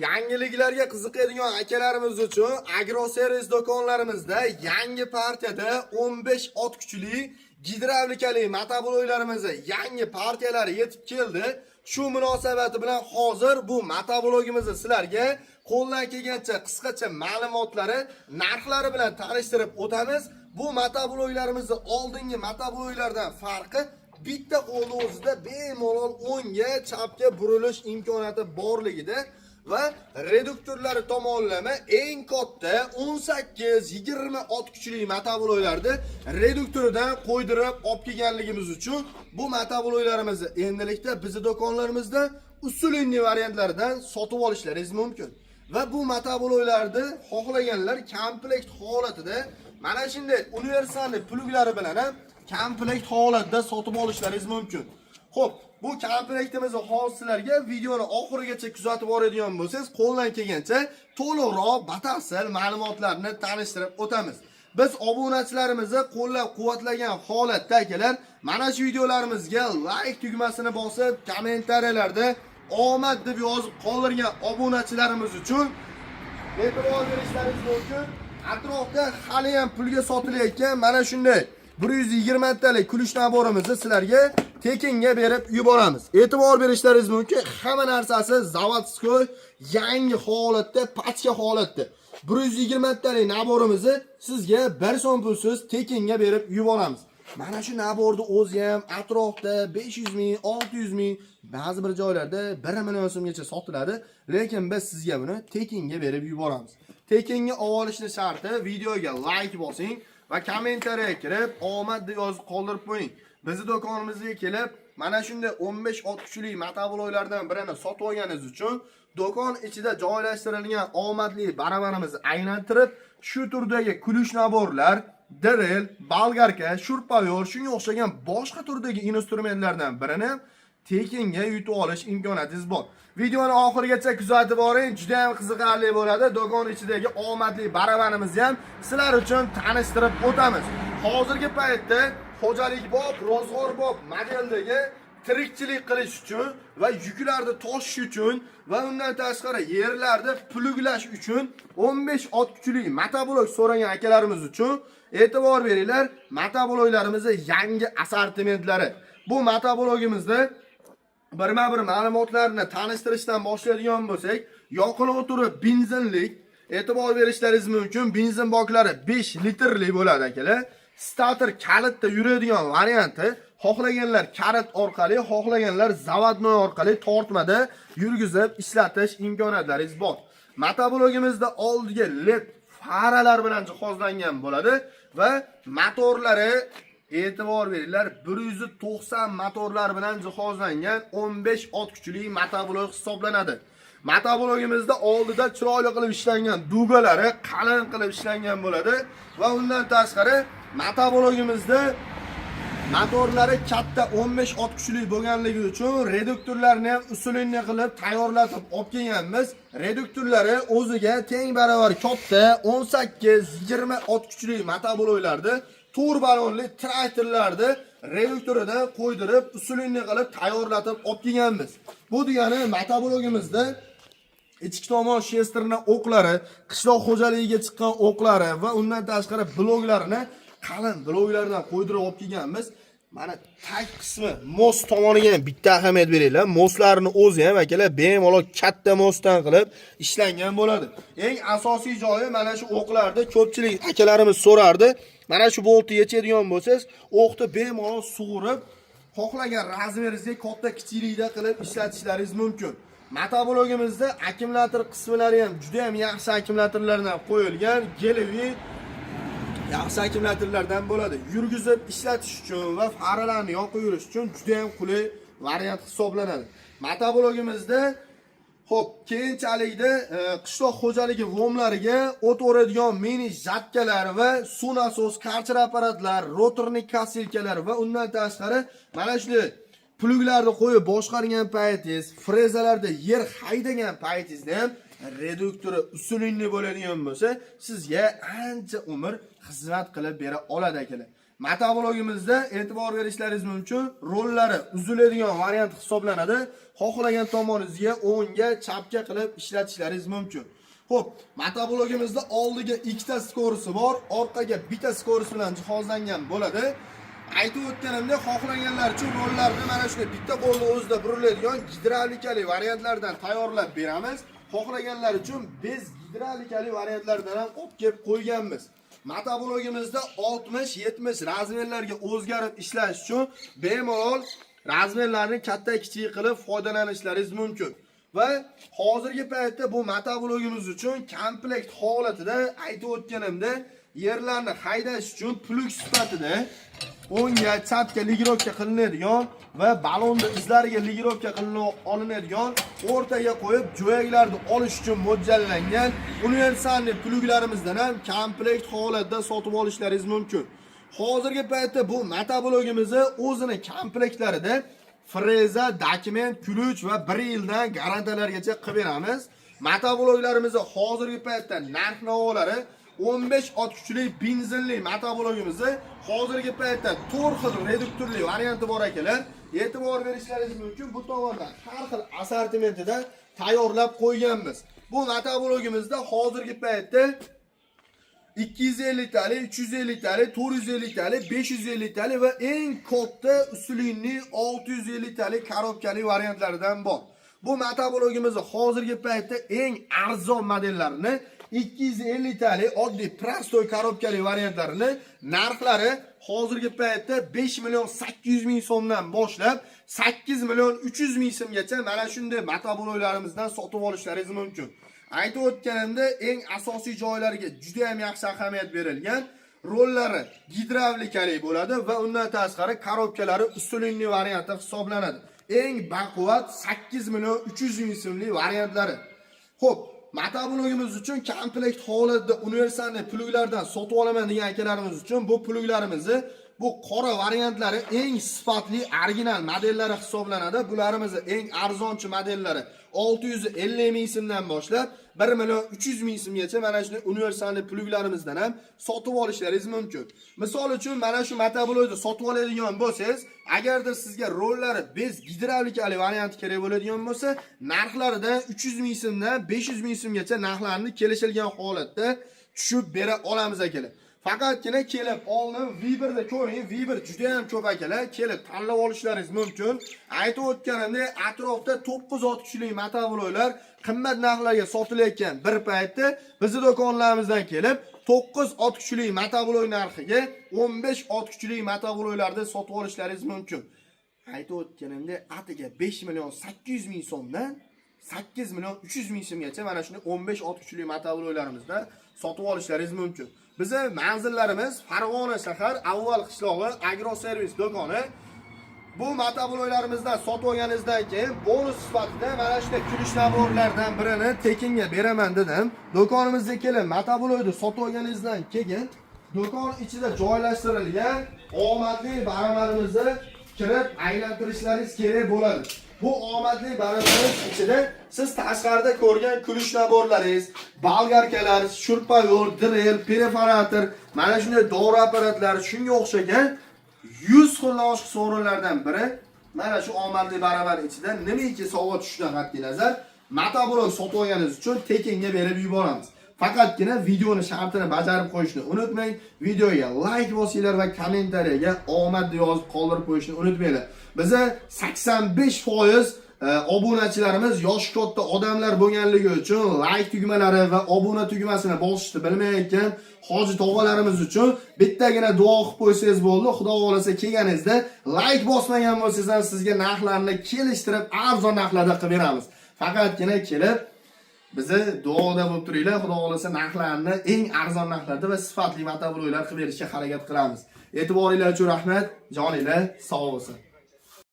yangiliklarga qiziqadigan akalarimiz uchun agroservis do'konlarimizda yangi partiyada 15 ot kuchli gidravlikali motobloklarimizni yangi partiyalari yetib keldi. Shu munosabati bilan hozir bu motoblogimizni sizlarga qo'ldan kelgancha qisqacha ma'lumotlari, narxlari bilan tanishtirib o'tamiz. Bu motobloklarimizni oldingi motobloklardan farqi bitta qo'lni o'zida bemalol o'ngga, chapga burilish imkoniyati borligida va reduktorlari tomonlama eng katta 18-20 ot kuchli motobloklarni reduktoridan qo'ydirib olib kelganligimiz uchun bu motobloklarimizni endilikda bizning do'konlarimizda usulli variantlaridan sotib olishlaringiz mumkin. Va bu motobloklarni xohlaganlar komplekt holatida mana shunday universal pluglari bilan ham komplekt holatda sotib olishlaringiz mumkin. Xo'p, bu komplektimizni hozir sizlarga videoni oxirigacha kuzatib boradigan bo'lsangiz, qo'ldan kelgancha to'liqroq batafsil ma'lumotlarni tanishtirib o'tamiz. Biz obunachilarimizni qo'llab-quvvatlagan holatda akalar, mana shu videolarimizga like tugmasini bosib, kommentariyalarda omad deb yozib qoldirgan obunachilarimiz uchun e'tibor berishlaringiz mumkin. Atrofda hali ham pulga sotilayotgan mana shunday 120 talik kulish naborimizni sizlarga tekinga berib yuboramiz. E'tibor berishlaringiz mumkin. Hamma narsasi zavodskoy, yangi holatda, pachka holatda. 120 talik naborimizni sizga 1 so'm pulsiz tekinga berib yuboramiz. Mana shu naborni o'zi ham atrofda 500 ming, 600 ming, ba'zi bir joylarda 1 million so'mgacha sotiladi, lekin biz sizga buni tekinga berib yuboramiz. Tekinga olishni sharti videoga like bosing va kommentariyaga kirib omad deb yozib qoldirib qo'ying. Bizning do'konimizga kelib, mana shunday 15 ot kuchli motobloklardan birini sotib olganingiz uchun do'kon ichida joylashtirilgan omadli baravarimizni aylantirib, shu turdagi kulish naborlar, drill, bolgarka, shurpayor, shunga o'xshagan boshqa turdagi instrumentlardan birini tekinga yutib olish imkoniyatingiz bor. Videoni oxirigacha kuzatib boring, juda ham qiziqarli bo'ladi. Do'kon ichidagi omadli baravanimizni ham sizlar uchun tanishtirib o'tamiz. Hozirgi paytda xo'jalikbob, ro'zg'orbob modeldagi tirikchilik qilish uchun va yuklarni toshish uchun va undan tashqari yerlarni pluglash uchun 15 ot kuchli motoblok so'ragan akalarimiz uchun e'tibor beringlar. Motobloklarimizni yangi assortimentlari. Bu motoblogimizda birma-bir ma'lumotlarni tanishtirishdan boshlaydigan bo'lsak, yoqilg'i turi benzinlik. E'tibor berishlaringiz mumkin. Benzin boklari 5 litrli bo'ladi akalar. Starter kalitda yuradigan varianti. Xohlaganlar kalit orqali, xohlaganlar zavodnoy orqali tortmada yurgizib ishlatish imkoniyatlaringiz bor. Motoblogimizda oldiga LED faralar bilan jihozlangan bo'ladi va motorlari e'tibor beringlar, 190 motorlar bilan jihozlangan 15 ot kuchli motoblok hisoblanadi. Motoblogimizda oldida chiroyli qilib ishlangan dugalari qalin qilib ishlangan bo'ladi va undan tashqari motoblogimizda motorlari katta 15 ot kuchli bo'lganligi uchun reduktorlarni ham usulini qilib tayyorlatib olib kelganmiz. Reduktorlari o'ziga teng baravar katta 18-20 ot kuchli motobloklarni turbalonli traktorlarni reduktoridan qo'ydirib usulini qilib tayyorlatib olib kelganmiz. Bu degani motoblogimizda ichki tomon shestrni o'qlari, qishloq xo'jaligiga chiqqan o'qlari va undan tashqari bloklarini qalin bloklardan qo'ydirib olib kelganmiz. Mana tag qismi most tomoniga ham bitta ahamiyat beringlar. Mostlarni o'zi ham akalar bemalol katta mostdan qilib ishlangan bo'ladi. Eng asosiy joyi mana shu o'qlarda ko'pchilik akalarimiz so'rardi. Mana shu boltni yechadigan bo'lsangiz, o'qni bemalol sug'urib, xohlagan razmeringizga katta kichiklikda qilib ishlatishlaringiz mumkin. Motoblogimizda akkumulyator qismlari ham juda ham yaxshi akkumulyatorlardan qo'yilgan, Gelevi yaxshi akkumulyatorlardan bo'ladi. Yurgizib ishlatish uchun va faralarni yoqib yurish uchun juda ham qulay variant hisoblanadi. Motoblogimizda xo'p, keyinchalikda qishloq xo'jaligi vomlariga o't o'radigan mini jatkalar va suv nasos, karcher apparatlar, rotornik kasilkalar va undan tashqari mana shunday pluglarni qo'yib boshqargan paytingiz, frezalarda yer haydagan paytingizda ham reduktori usulli bo'ladigan bo'lsa, sizga ancha umr xizmat qilib bera oladi akalar. Motoblogimizda e'tibor berishlaringiz mumkin. Rollari uziladigan variant hisoblanadi. Xohlagan tomoningizga o'ngga, chapga qilib ishlatishlaringiz mumkin. Xo'p, motoblogimizda oldiga ikkita skorisi bor, orqaga bitta skorisi bilan jihozlangan bo'ladi. Aytib o'tganimdek, xohlaganlar uchun rollarni mana shunday bitta qo'lni o'zida buriladigan gidravlikali variantlardan tayyorlab beramiz. Xohlaganlar uchun biz gidravlikali variantlardan ham olib kelib qo'yganmiz. Motoblogimizda 60-70 razmerlarga o'zgarib ishlash uchun bemalol razmerlarni katta-kichik qilib foydalanishlaringiz mumkin. Va hozirgi paytda bu motoblogimiz uchun komplekt holatida aytib o'tganimda yerlarni haydash uchun plug sifatida o'ngga, chapga ligirovka qilinadigan va balonda izlariga ligirovka qilinadigan o'rtaga qo'yib jo'yaklarni olish uchun mo'ljallangan universalniy pluglarimizdan ham komplekt holatda sotib olishlaringiz mumkin. Hozirgi paytda bu motoblogimizni o'zini komplektlarida freza, dokument, ключ va 1 yildan garantiyalargacha qilib beramiz. Motobloglarimizni hozirgi paytda narx-navolari 15 ot kuchli benzinli motoblogimizni hozirgi paytda 4 xil reduktorli varianti bor ekanlar. E'tibor berishlaringiz mumkin. Bu tomondan har xil assortimentida tayyorlab qo'yganmiz. Bu motoblogimizda hozirgi paytda 250 tali, 350 tali, 450 tali, 550 tali va eng katta usulinli 650 tali korobkali variantlaridan bor. Bu motoblogimizda hozirgi paytda eng arzon modellarini 250 tali oddiy prostoy korobkali variantlarini narxlari hozirgi paytda 5 million 800 ming so'mdan boshlab 8 million 300 ming so'mgacha mana shunday motobloglarimizdan sotib olishlaringiz mumkin. Aytib o'tganimda eng asosiy joylariga juda ham yaxshi ahamiyat berilgan. Rollari gidravlikali bo'ladi va undan tashqari korobkalari usulinli varianti hisoblanadi. Eng baquvvat 8 million 300 ming so'mlik variantlari. Xo'p, motoblogimiz uchun komplekt holatda universalniy pluglardan sotib olaman degan akalarimiz uchun bu pluglarimizni bu qora variantlari eng sifatli original modellari hisoblanadi. Bularimiz eng arzonchi modellari 650 ming so'mdan boshlab 1 million 300 ming so'mgacha mana shunday universalniy pluglarimizdan ham sotib olishlaringiz mumkin. Misol uchun mana shu motoblogni sotib oladigan bo'lsangiz, agarda sizga rollari bez gidravlikali variant kerak bo'ladigan bo'lsa, narxlarida 300 ming so'mdan 500 ming so'mgacha narxlarni kelishilgan holatda tushib bera olamiz akalar. Faqatgina kelib olni V1da ko'ring, V1 juda ham ko'p akalar, kelib tanlab olishlaringiz mumkin. Aytib o'tganimdek, atrofda 9 ot kuchli motobloglar qimmat narxlarga sotilayotgan bir paytda bizning do'konlarimizdan kelib 9 ot kuchli motoblog narxiga 15 ot kuchli motobloglarda sotib olishlaringiz mumkin. Aytib o'tganimdek, atiga 5 million 800 ming so'mdan 8 million 300 ming so'mgacha mana shunday 15 ot kuchli motobloglarimizda sotib olishlaringiz mumkin. Bizning manzillarimiz Farg'ona shahar Avval qishlog'i agroservis do'koni. Bu motobloglarimizdan sotib olganingizdan keyin bonus sifatida mana shunday kulish naborlardan birini tekinga beraman dedim. Do'konimizga kelib motoblogni sotib olganingizdan keyin do'kon ichida joylashtirilgan omadli baramarimizni kirib aylantirishlaringiz kerak bo'ladi. Bu omadli baramarimiz ichida siz tashqarida ko'rgan kulish naborlaringiz, bolgarkalar, shurpayor, drill, perforator, mana shunday dori apparatlari shunga o'xshagan 100 xildan oshiq sovrinlardan biri mana shu omadli baravar ichida nimaki sovg'a tushishidan qat'iy nazar motoblog sotib olganingiz uchun tekinga berib yuboramiz. Faqatgina videoni shartini bajarib qo'yishni unutmang. Videoga like bosinglar va kommentariyaga omad yozib qoldirib qo'yishni unutmanglar. Biza 85% obunachilarimiz yosh katta odamlar bo'lganligi uchun like tugmalari va obuna tugmasini bosishni bilmayotgan hoji tog'alarimiz uchun bittagina duo qilib qo'ysangiz bo'ldi. Xudo xolasa kelganingizda like bosmagan bo'lsangiz ham sizga narxlarni kelishtirib arzon narxlarda qilib beramiz. Faqatgina kelib bizni duoda bo'lib turinglar. Xudo xolasa narxlarni eng arzon narxlarda va sifatli motobloglar qilib berishga harakat qilamiz. E'tiboringlar uchun rahmat. Joninglar sog' bo'lsin.